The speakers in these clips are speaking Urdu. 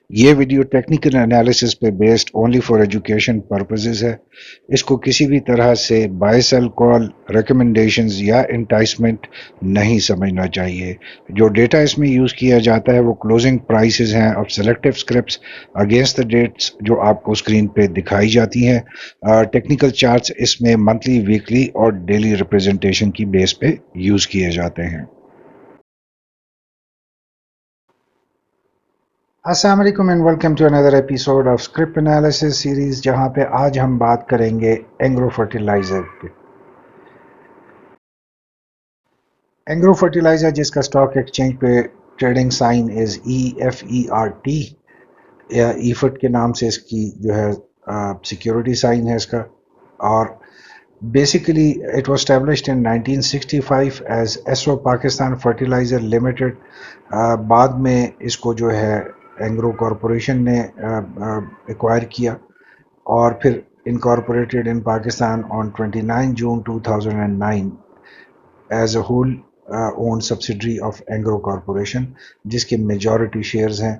یہ ویڈیو ٹیکنیکل انالیسس پہ based only for education purposes ہے. اس کو کسی بھی طرح سے بائی سیل کال، ریکمنڈیشنز یا انٹائسمنٹ نہیں سمجھنا چاہیے. جو ڈیٹا اس میں یوز کیا جاتا ہے وہ کلوزنگ پرائسز ہیں of selective scripts against the dates جو آپ کو اسکرین پہ دکھائی جاتی ہیں. ٹیکنیکل چارٹس اس میں منتھلی، ویکلی اور ڈیلی ریپرزنٹیشن کی بیس پہ یوز کیے جاتے ہیں. السلام علیکم and welcome to another episode of script analysis series, جہاں پہ آج ہم بات کریں گے اینگرو فرٹیلائزر پہ. اینگرو فرٹیلائزر جس کا اسٹاک ایکسچینج پہ ٹریڈنگ سائن از EFERT یا ایفٹ کے نام سے اس کی جو ہے سیکیورٹی سائن ہے اس کا. اور basically it was established in 1965 as Esso Pakistan fertilizer limited. بعد میں اس کو جو ہے اینگرو کارپوریشن نے ایکوائر کیا اور پھر incorporated in Pakistan on 29 June 2009 as a whole own subsidiary of Engro corporation, جس کے میجورٹی شیئرز ہیں،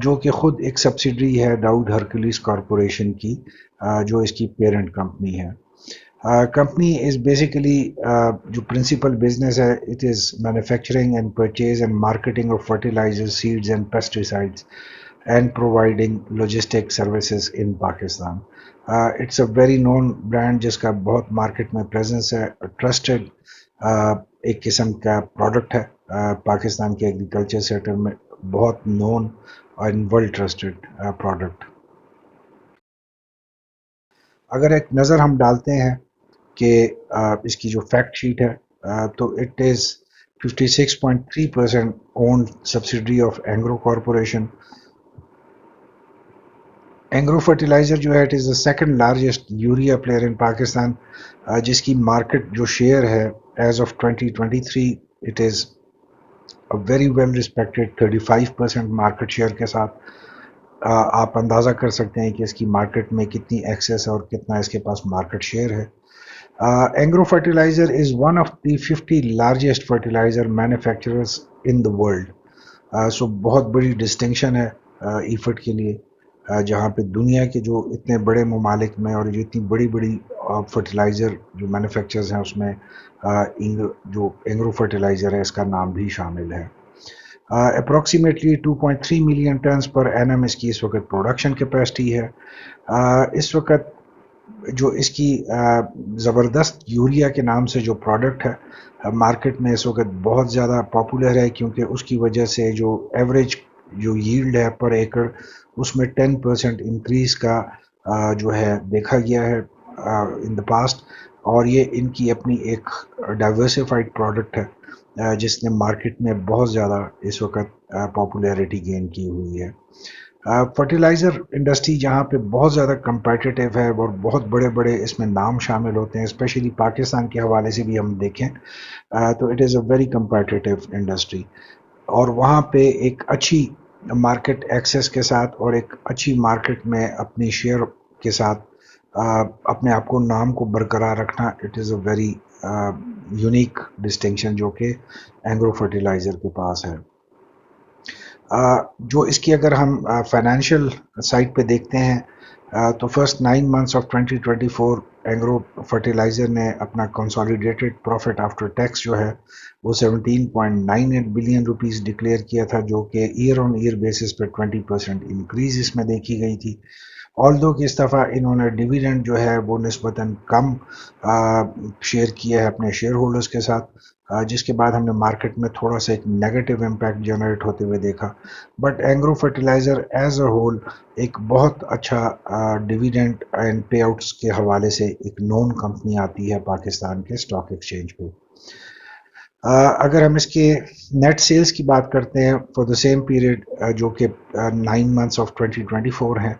جو کہ خود ایک سبسڈری ہے داؤد ہرکولیس کارپوریشن کی، جو اس کی پیرنٹ کمپنی ہے. کمپنی از بیسیکلی جو پرنسپل بزنس ہے it is manufacturing and purchase and marketing of fertilizer, seeds and pesticides and providing logistic services in Pakistan. It's a very known brand جس کا بہت مارکیٹ میں پریزنس ہے. ٹرسٹڈ ایک قسم کا پروڈکٹ ہے پاکستان کے ایگریکلچر سیکٹر میں، بہت known and world trusted product. اگر ایک نظر ہم ڈالتے ہیں کہ اس کی جو فیکٹ شیٹ ہے تو it is 56.3% owned subsidiary of Engro corporation. Engro fertilizer جو ہے it is the second largest urea player in Pakistan, جس کی مارکیٹ جو شیئر ہے as of 2023 it is very well respected 35% market share کے ساتھ. آپ اندازہ کر سکتے ہیں کہ اس کی مارکیٹ میں کتنی ایکسیس اور کتنا اس کے پاس مارکیٹ شیئر ہے. Engro fertilizer is one of the 50 largest fertilizer manufacturers in the world. So بہت بڑی ڈسٹنکشن ہے ایفٹ کے لیے، جہاں پہ دنیا کے جو اتنے بڑے ممالک میں اور جو اتنی بڑی بڑی فرٹیلائزر جو مینوفیکچررز ہیں اس میں جو اینگرو فرٹیلائزر ہے اس کا نام بھی شامل ہے. Approximately 2.3 million tons per annum اس کی اس وقت پروڈکشن کیپیسٹی ہے. اس وقت جو اس کی زبردست یوریا کے نام سے جو پروڈکٹ ہے مارکیٹ میں اس وقت بہت زیادہ پاپولر ہے، کیونکہ اس کی وجہ سے جو ایوریج جو ییلڈ ہے پر ایکڑ اس میں 10% انکریز کا جو ہے دیکھا گیا ہے ان دا پاسٹ. اور یہ ان کی اپنی ایک ڈائیورسیفائڈ پروڈکٹ ہے جس نے مارکیٹ میں بہت زیادہ اس وقت پاپولیرٹی گین کی ہوئی ہے. فرٹیلائزر انڈسٹری جہاں پہ بہت زیادہ کمپیٹیٹیو ہے اور بہت بڑے بڑے اس میں نام شامل ہوتے ہیں، اسپیشلی پاکستان کے حوالے سے بھی ہم دیکھیں تو it is a very competitive industry. اور وہاں پہ ایک اچھی مارکیٹ ایکسیس کے ساتھ اور ایک اچھی مارکیٹ میں اپنی شیئر کے ساتھ اپنے آپ کو نام کو برقرار رکھنا it is a very unique distinction جو کہ اینگرو فرٹیلائزر کے پاس ہے. جو اس کی اگر ہم فائنینشیل سائٹ پہ دیکھتے ہیں تو first 9 months of 2024 Engro fertilizer نے اپنا کنسالیڈیٹڈ پروفٹ آفٹر ٹیکس جو ہے وہ 17.98 بلین روپیز ڈکلیئر کیا تھا، جو کہ ایئر آن ایئر بیسس پہ 20% انکریز اس میں دیکھی گئی تھی. آلدو کہ اس دفعہ انہوں نے ڈیویڈنڈ جو ہے وہ نسبتاً کم شیئر کیا ہے اپنے شیئر ہولڈرز کے ساتھ، جس کے بعد ہم نے مارکیٹ میں تھوڑا سا ایک نیگیٹو امپیکٹ جنریٹ ہوتے ہوئے دیکھا. But Engro fertilizer as a whole ایک بہت اچھا ڈیویڈنڈ اینڈ پے آؤٹس کے حوالے سے ایک نون کمپنی آتی ہے پاکستان کے اسٹاک ایکسچینج پہ. اگر ہم اس کے نیٹ سیلز کی بات کرتے ہیں فار دا سیم پیریڈ جو کہ 9 months آف 2024 ہے،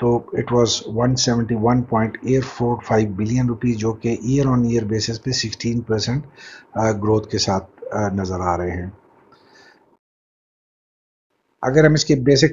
تو اٹ واز 171.845 بلین روپیز، جو کہ ایئر آن ایئر بیسس پہ 16% گروتھ کے ساتھ نظر آ رہے ہیں. اگر ہم اس کے basic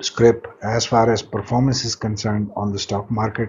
script as far as performance is concerned on the stock market.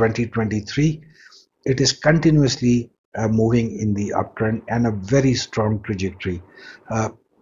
2023 it is continuously moving in the uptrend and a very strong trajectory,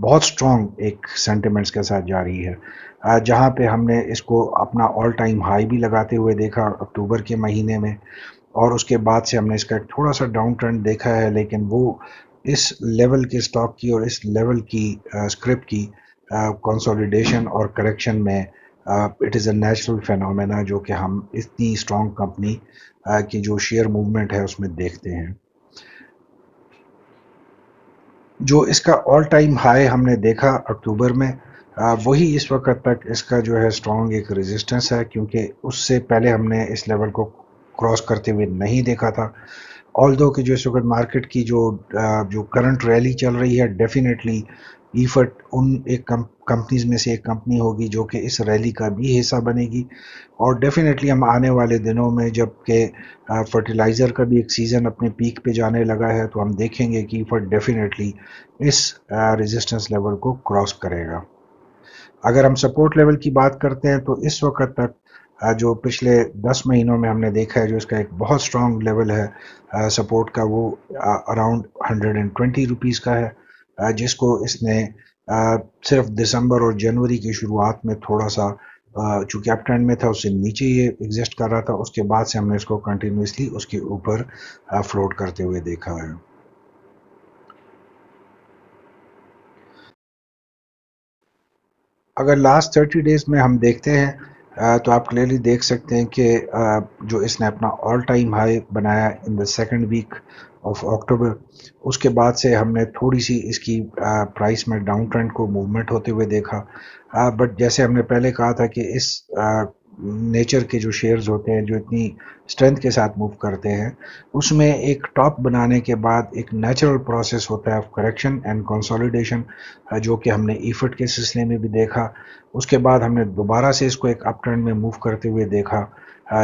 بہت سٹرونگ ایک سینٹیمنٹس کے ساتھ جاری ہے، جہاں پہ ہم نے اس کو اپنا آل ٹائم ہائی بھی لگاتے ہوئے دیکھا اکتوبر کے مہینے میں، اور اس کے بعد سے ہم نے اس کا ایک تھوڑا سا ڈاؤن ٹرینڈ دیکھا ہے، لیکن وہ اس لیول کے سٹاک کی اور اس لیول کی اسکرپ کی کنسولیڈیشن اور کریکشن میں it is a natural phenomena جو کہ ہم اتنی اسٹرانگ کمپنی کی جو شیئر موومنٹ ہے اس میں دیکھتے ہیں۔ جو اس کا آل ٹائم ہائی ہم نے دیکھا اکتوبر میں، وہی اس وقت تک اس کا جو ہے اسٹرانگ ایک ریزسٹنس ہے، کیونکہ اس سے پہلے ہم نے اس لیول کو کراس کرتے ہوئے نہیں دیکھا تھا۔ آل دو کہ جو اس وقت مارکیٹ کی جو کرنٹ ریلی چل رہی ہے، ڈیفینیٹلی ایفٹ ان ایک کمپنیز میں سے ایک کمپنی ہوگی جو کہ اس ریلی کا بھی حصہ بنے گی، اور ڈیفینیٹلی ہم آنے والے دنوں میں جب کہ فرٹیلائزر کا بھی ایک سیزن اپنے پیک پہ جانے لگا ہے تو ہم دیکھیں گے کہ ایفٹ ڈیفینیٹلی اس ریزسٹنس لیول کو کراس کرے گا۔ اگر ہم سپورٹ لیول کی بات کرتے ہیں تو اس وقت تک جو پچھلے 10 مہینوں میں ہم نے دیکھا ہے جو اس کا ایک بہت سٹرونگ لیول ہے سپورٹ کا، وہ اراؤنڈ 120 روپیز کا ہے، جس کو اس نے صرف دسمبر اور جنوری کی شروعات میں تھوڑا سا چونکہ اپ ٹرینڈ میں تھا اس سے نیچے یہ ایگزسٹ کر رہا تھا، اس کے بعد سے ہم نے اس کو کنٹینیوسلی اس کے اوپر فلوٹ کرتے ہوئے دیکھا ہے۔ اگر لاسٹ 30 ڈیز میں ہم دیکھتے ہیں تو آپ کلیئرلی دیکھ سکتے ہیں کہ جو اس نے اپنا آل ٹائم ہائی بنایا ان دا سیکنڈ ویک آف اکتوبر، اس کے بعد سے ہم نے تھوڑی سی اس کی پرائس میں ڈاؤن ٹرینڈ کو موومنٹ ہوتے ہوئے دیکھا، بٹ جیسے ہم نے پہلے کہا تھا کہ اس نیچر کے جو شیئرز ہوتے ہیں جو اتنی اسٹرینتھ کے ساتھ موو کرتے ہیں، اس میں ایک ٹاپ بنانے کے بعد ایک نیچرل پروسیس ہوتا ہے آف کریکشن اینڈ کنسولیڈیشن، جو کہ ہم نے ایفٹ کے سلسلے میں بھی دیکھا۔ اس کے بعد ہم نے دوبارہ سے اس کو ایک اپ ٹرینڈ میں موو کرتے ہوئے دیکھا،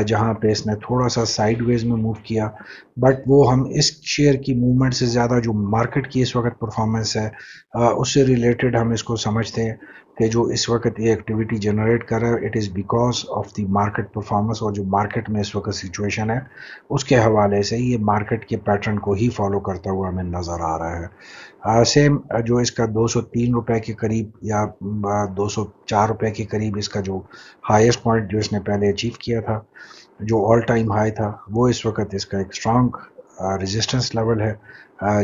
جہاں پہ اس نے تھوڑا سا سائیڈ ویز میں موو کیا، بٹ وہ ہم اس شیئر کی موومنٹ سے زیادہ جو مارکیٹ کی اس وقت پرفارمنس ہے اس سے ریلیٹڈ ہم اس کو سمجھتے ہیں کہ جو اس وقت یہ ایکٹیویٹی جنریٹ کر رہا ہے it is because of the market performance, اور جو مارکیٹ میں اس وقت سچویشن ہے اس کے حوالے سے یہ مارکیٹ کے پیٹرن کو ہی فالو کرتا ہوا ہمیں نظر آ رہا ہے۔ سیم جو اس کا 203 روپے کے قریب یا 204 روپے کے قریب اس کا جو ہائیسٹ پوائنٹ جو اس نے پہلے اچیو کیا تھا، جو آل ٹائم ہائی تھا، وہ اس وقت اس کا ایک اسٹرانگ ریزسٹنس لیول ہے،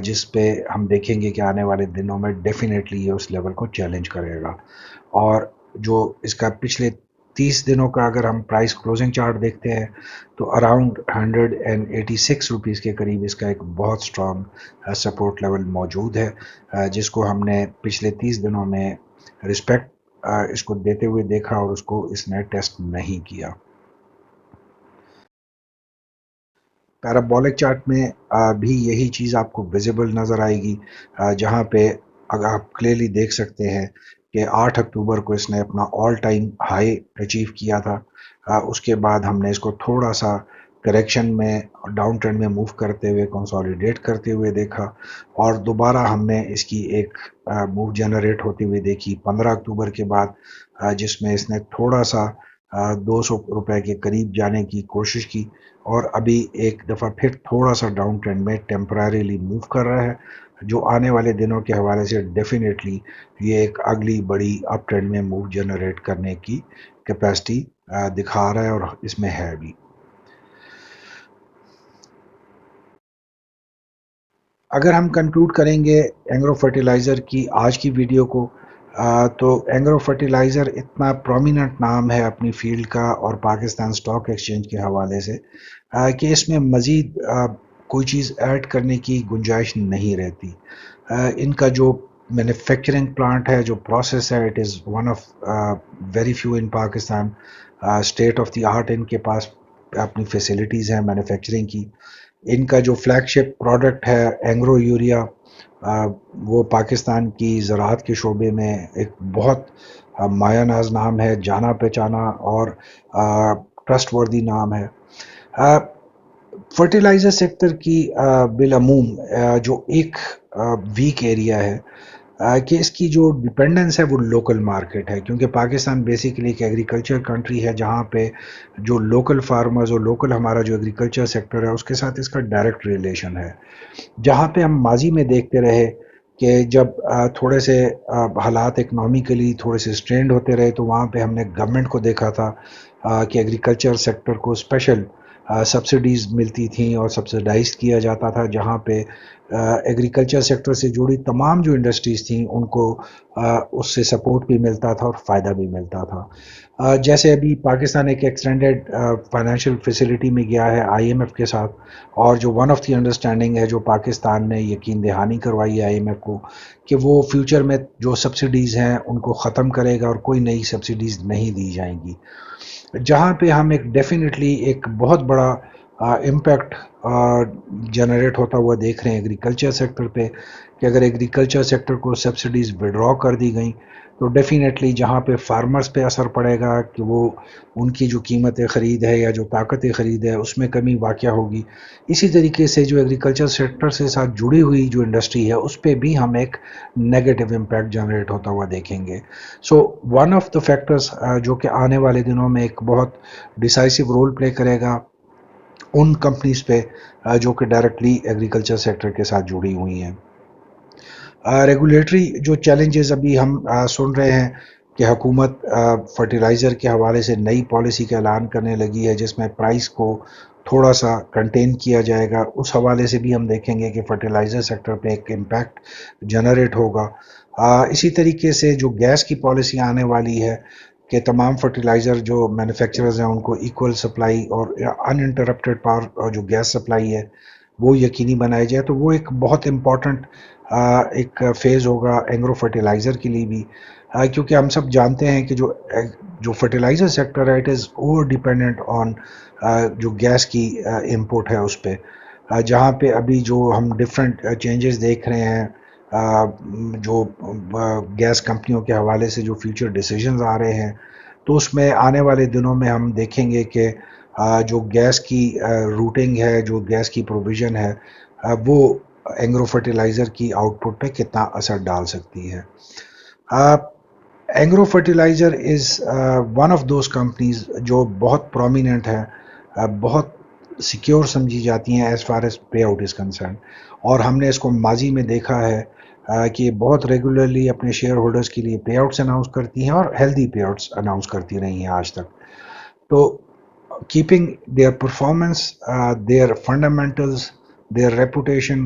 جس پہ ہم دیکھیں گے کہ آنے والے دنوں میں ڈیفینیٹلی یہ اس لیول کو چیلنج کرے گا۔ اور جو اس کا پچھلے 30 دنوں کا اگر ہم پرائس کلوزنگ چارٹ دیکھتے ہیں تو اراؤنڈ 186 روپیز کے قریب اس کا ایک بہت سٹرانگ سپورٹ لیول موجود ہے، جس کو ہم نے پچھلے 30 دنوں میں رسپیکٹ اس کو دیتے ہوئے دیکھا اور اس کو اس نے ٹیسٹ نہیں کیا۔ پیرابولک چارٹ میں بھی یہی چیز آپ کو ویزیبل نظر آئے گی، جہاں پہ اگر آپ کلیئرلی دیکھ سکتے ہیں کہ 8 اکتوبر کو اس نے اپنا آل ٹائم ہائی اچیو کیا تھا، اس کے بعد ہم نے اس کو تھوڑا سا کریکشن میں ڈاؤن ٹرینڈ میں موو کرتے ہوئے کنسولیڈیٹ کرتے ہوئے دیکھا، اور دوبارہ ہم نے اس کی ایک موو جنریٹ ہوتی ہوئی دیکھی 15 اکتوبر کے بعد، جس میں اس نے تھوڑا سا 200 روپے کے قریب جانے کی کوشش کی، اور ابھی ایک دفعہ پھر تھوڑا سا ڈاؤن ٹرینڈ میں ٹیمپرریلی موو کر رہا ہے، جو آنے والے دنوں کے حوالے سے ڈیفینیٹلی یہ ایک اگلی بڑی اپ ٹرینڈ میں موو جنریٹ کرنے کی کیپیسٹی دکھا رہا ہے، اور اس میں ہے بھی۔ اگر ہم کنکلوڈ کریں گے اینگرو فرٹیلائزر کی آج کی ویڈیو کو، تو اینگرو فرٹیلائزر اتنا پرومیننٹ نام ہے اپنی فیلڈ کا اور پاکستان سٹاک ایکسچینج کے حوالے سے کہ اس میں مزید کوئی چیز ایڈ کرنے کی گنجائش نہیں رہتی۔ ان کا جو مینوفیکچرنگ پلانٹ ہے، جو پروسیس ہے، it is one of very few in Pakistan, state of the art ان کے پاس اپنی فیسلٹیز ہیں مینوفیکچرنگ کی۔ ان کا جو فلیگ شپ پروڈکٹ ہے اینگرو یوریا، وہ پاکستان کی زراعت کے شعبے میں ایک بہت مایہ ناز نام ہے، جانا پہچانا اور ٹرسٹ وردی نام ہے۔ فرٹیلائزر سیکٹر کی بالعموم جو ایک ویک ایریا ہے کہ اس کی جو ڈپینڈنس ہے وہ لوکل مارکیٹ ہے، کیونکہ پاکستان بیسیکلی ایک ایگریکلچر کنٹری ہے جہاں پہ جو لوکل فارمرز اور لوکل ہمارا جو ایگریکلچر سیکٹر ہے اس کے ساتھ اس کا ڈائریکٹ ریلیشن ہے۔ جہاں پہ ہم ماضی میں دیکھتے رہے کہ جب تھوڑے سے حالات اکنامیکلی تھوڑے سے اسٹرینڈ ہوتے رہے تو وہاں پہ ہم نے گورنمنٹ کو دیکھا تھا کہ ایگریکلچر سیکٹر کو اسپیشل سبسڈیز ملتی تھیں اور سبسڈائز کیا جاتا تھا، جہاں پہ ایگریکلچر سیکٹر سے جڑی تمام جو انڈسٹریز تھیں ان کو اس سے سپورٹ بھی ملتا تھا اور فائدہ بھی ملتا تھا. جیسے ابھی پاکستان ایک ایکسٹینڈیڈ فائنینشیل فیسلٹی میں گیا ہے آئی ایم ایف کے ساتھ، اور جو ون آف دی انڈرسٹینڈنگ ہے جو پاکستان نے یقین دہانی کروائی ہے آئی ایم ایف کو کہ وہ فیوچر میں جو سبسڈیز ہیں ان کو ختم کرے گا اور کوئی نئی سبسڈیز نہیں دی جائیں گی، جہاں پہ ہم ایک ڈیفینیٹلی ایک بہت بڑا امپیکٹ جنریٹ ہوتا ہوا دیکھ رہے ہیں ایگریکلچر سیکٹر پہ، کہ اگر ایگریکلچر سیکٹر کو سبسڈیز وڈرا کر دی گئیں تو ڈیفینیٹلی جہاں پہ فارمرز پہ اثر پڑے گا کہ وہ ان کی جو قیمت خرید ہے یا جو طاقت خرید ہے اس میں کمی واقع ہوگی. اسی طریقے سے جو ایگریکلچر سیکٹر سے ساتھ جڑی ہوئی جو انڈسٹری ہے اس پہ بھی ہم ایک نیگیٹو امپیکٹ جنریٹ ہوتا ہوا دیکھیں گے. سو ون آف دا فیکٹرز جو کہ آنے والے دنوں میں ایک بہت ڈیسائسو رول پلے کرے گا ان کمپنیز پہ جو کہ ڈائریکٹلی ایگریکلچر سیکٹر کے ساتھ جڑی ہوئی ہیں. ریگولیٹری جو چیلنجز ابھی ہم سن رہے ہیں کہ حکومت فرٹیلائزر کے حوالے سے نئی پالیسی کا اعلان کرنے لگی ہے جس میں پرائس کو تھوڑا سا کنٹین کیا جائے گا، اس حوالے سے بھی ہم دیکھیں گے کہ فرٹیلائزر سیکٹر پہ ایک امپیکٹ جنریٹ ہوگا. اسی طریقے سے جو گیس کی پالیسی آنے والی ہے کہ تمام فرٹیلائزر جو مینوفیکچررز ہیں ان کو ایکول سپلائی اور ان انٹرپٹیڈ پاور جو گیس سپلائی ہے وہ یقینی بنایا جائے، تو وہ ایک بہت امپورٹنٹ ایک فیز ہوگا ایگرو فرٹیلائزر کے لیے بھی، کیونکہ ہم سب جانتے ہیں کہ جو فرٹیلائزر سیکٹر ہے it is over dependent on جو گیس کی امپورٹ ہے اس پہ، جہاں پہ ابھی جو ہم ڈفرینٹ چینجز دیکھ رہے ہیں جو گیس کمپنیوں کے حوالے سے جو فیوچر ڈیسیجنز آ رہے ہیں، تو اس میں آنے والے دنوں میں ہم دیکھیں گے کہ جو گیس کی روٹنگ ہے، جو گیس کی پروویژن ہے، وہ ایگرو فرٹیلائزر کی آؤٹ پٹ پہ کتنا اثر ڈال سکتی ہے. Engro fertilizer is one of those companies جو بہت پرومیننٹ ہے، بہت سیکیور سمجھی جاتی ہیں as far as payout is concern, اور ہم نے اس کو ماضی میں دیکھا ہے کہ بہت ریگولرلی اپنے شیئر ہولڈرز کے لیے پے آؤٹس اناؤنس کرتی ہیں اور ہیلدی پے آؤٹس اناؤنس کرتی رہی ہیں آج تک. تو keeping their performance, their fundamentals, their reputation,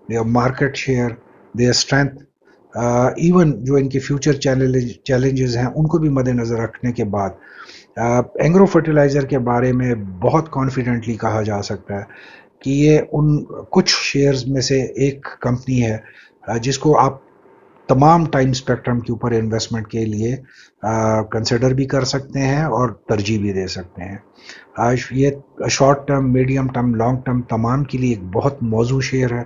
their market share, their strength, even جو ان کے فیوچر چیلنجز ہیں ان کو بھی مد نظر رکھنے کے بعد ایگرو فرٹیلائزر کے بارے میں بہت کانفیڈنٹلی کہا جا سکتا ہے کہ یہ ان کچھ شیئرز میں سے ایک کمپنی ہے جس کو آپ تمام ٹائم اسپیکٹرم کے اوپر انویسٹمنٹ کے لیے کنسیڈر بھی کر سکتے ہیں اور ترجیح بھی دے سکتے ہیں. یہ short term, medium term, long term تمام کے لیے ایک بہت موزوں شیئر ہے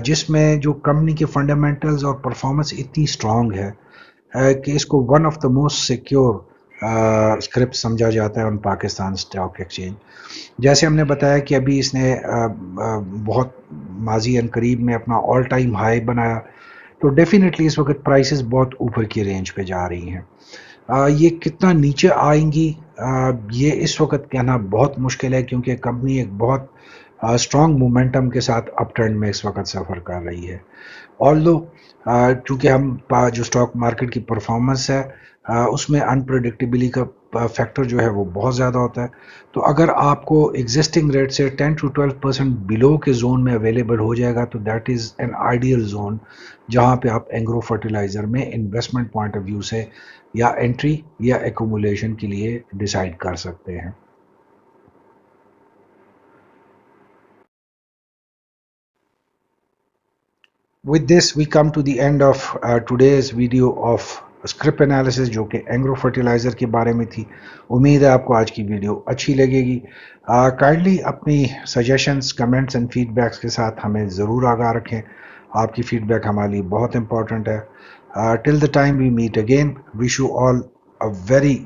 جس میں جو کمپنی کے فنڈامنٹلز اور پرفارمنس اتنی اسٹرانگ ہے کہ اس کو one of the most secure script سمجھا جاتا ہے آن پاکستان اسٹاک ایکسچینج. جیسے ہم نے بتایا کہ ابھی اس نے بہت ماضی ان قریب میں اپنا آل ٹائم ہائی بنایا، تو ڈیفینیٹلی اس وقت پرائسز بہت اوپر کی رینج پہ جا رہی ہیں. یہ کتنا نیچے آئیں گی یہ اس وقت کہنا بہت مشکل ہے، کیونکہ کمپنی ایک بہت اسٹرانگ مومنٹم کے ساتھ اپ ٹرینڈ میں اس وقت سفر کر رہی ہے. آلدو چونکہ ہم جو اسٹاک مارکیٹ کی پرفارمنس ہے اس میں انپریڈکٹیبلی کا فیکٹر جو ہے وہ بہت زیادہ ہوتا ہے، تو اگر آپ کو ایگزسٹنگ ریٹ سے 10 to 12% بلو کے زون میں اویلیبل ہو جائے گا تو that is an ideal zone جہاں پہ آپ ایگرو فرٹیلائزر میں انویسٹمنٹ پوائنٹ آف ویو سے یا انٹری یا ایکومولیشن کے لیے ڈیسائیڈ کر سکتے ہیں. With this we come to the end of today's video of scrap analysis جو کہ ایگرو فرٹیلائزر کے بارے میں تھی. امید ہے آپ کو آج کی ویڈیو اچھی لگے گی. کائنڈلی اپنی suggestions, comments and feedbacks کے ساتھ ہمیں ضرور آگاہ رکھیں. آپ کی فیڈ بیک ہمارے لیے بہت امپورٹنٹ ہے. Till the time we meet again, wish you all a very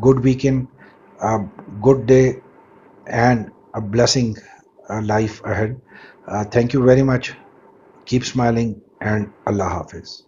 good weekend, good day and a blessing life ahead. Thank you very much. Keep smiling and Allah Hafiz.